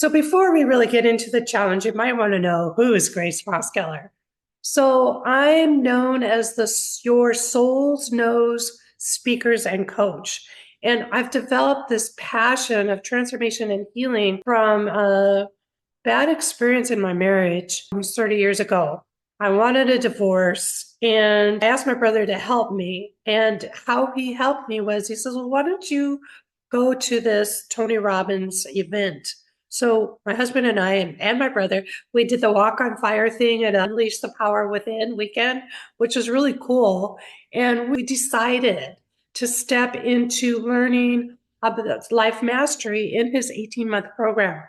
So before we really get into the challenge, you might want to know, who is Grace Mosgeller? So I'm known as your soul's nose speakers and coach. And I've developed this passion of transformation and healing from a bad experience in my marriage almost 30 years ago. I wanted a divorce and I asked my brother to help me. And how he helped me was he says, well, why don't you go to this Tony Robbins event? So my husband and I and my brother, we did the Walk on Fire thing at Unleash the Power Within weekend, which was really cool. And we decided to step into learning about life mastery in his 18-month program.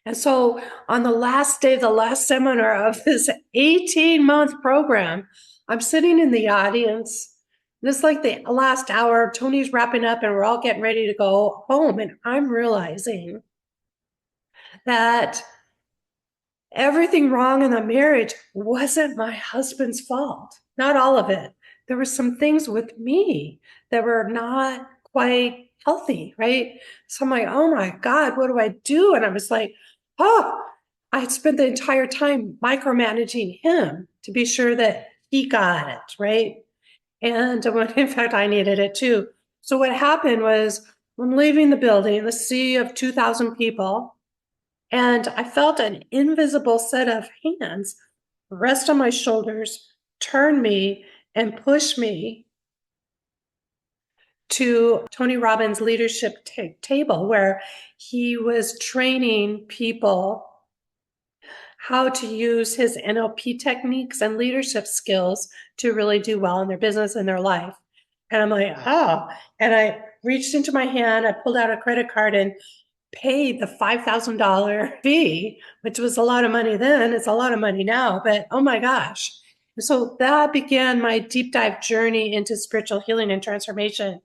And so on the last day, the last seminar of this 18-month program, I'm sitting in the audience. And it's like the last hour, Tony's wrapping up and we're all getting ready to go home. And I'm realizing that everything wrong in the marriage wasn't my husband's fault. Not all of it. There were some things with me that were not quite healthy, right? So I'm like, oh my God, what do I do? And I was like, oh, I had spent the entire time micromanaging him to be sure that he got it, right? And when in fact, I needed it too. So what happened was, I'm leaving the building, the sea of 2,000 people, and I felt an invisible set of hands rest on my shoulders, turn me, and push me to Tony Robbins' leadership table, where he was training people how to use his NLP techniques and leadership skills to really do well in their business and their life. And I'm like, oh, and I reached into my hand, I pulled out a credit card and paid the $5,000 fee, which was a lot of money then. It's a lot of money now, but oh my gosh. So that began my deep dive journey into spiritual healing and transformation.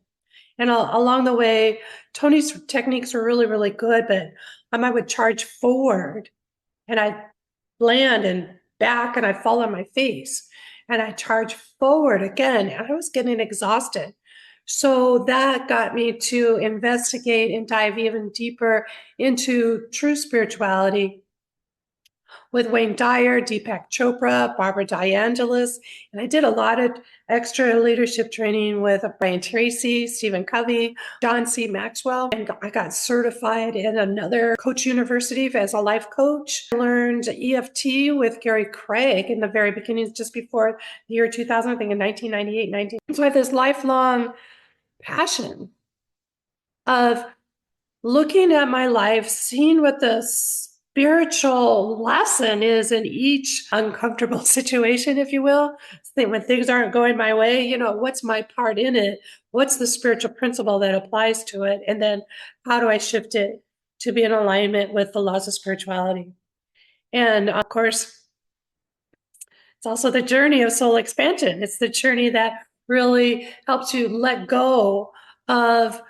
And along the way, Tony's techniques were really, really good, but I would charge forward and I'd land and back and I'd fall on my face and I charge forward again. And I was getting exhausted. So that got me to investigate and dive even deeper into true spirituality with Wayne Dyer, Deepak Chopra, Barbara DeAngelis. And I did a lot of extra leadership training with Brian Tracy, Stephen Covey, John C. Maxwell. And I got certified in another coach university as a life coach. I learned EFT with Gary Craig in the very beginning, just before the year 2000, I think in 1998, So I have this lifelong passion of looking at my life, seeing what the spiritual lesson is in each uncomfortable situation, if you will. When things aren't going my way, what's my part in it? What's the spiritual principle that applies to it? And then how do I shift it to be in alignment with the laws of spirituality? And of course, it's also the journey of soul expansion. It's the journey that really helps you let go of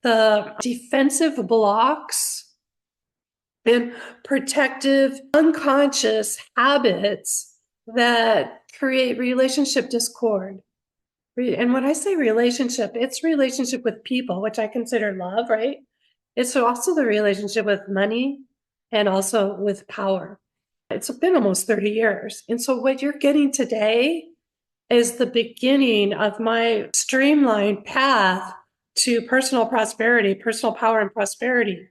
the defensive blocks and protective unconscious habits that create relationship discord. And when I say relationship, it's relationship with people, which I consider love, right? It's also the relationship with money and also with power. It's been almost 30 years. And so what you're getting today is the beginning of my streamlined path to personal prosperity, personal power and prosperity.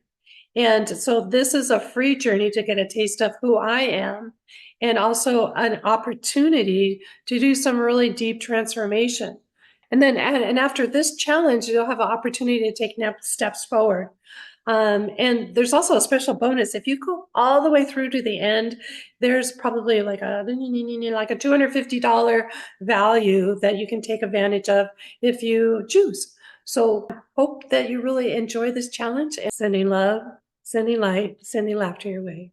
And so this is a free journey to get a taste of who I am, and also an opportunity to do some really deep transformation. And then, and after this challenge, you'll have an opportunity to take steps forward. And there's also a special bonus. If you go all the way through to the end, there's probably like a $250 value that you can take advantage of if you choose. So hope that you really enjoy this challenge, and sending love, sending light, sending laughter your way.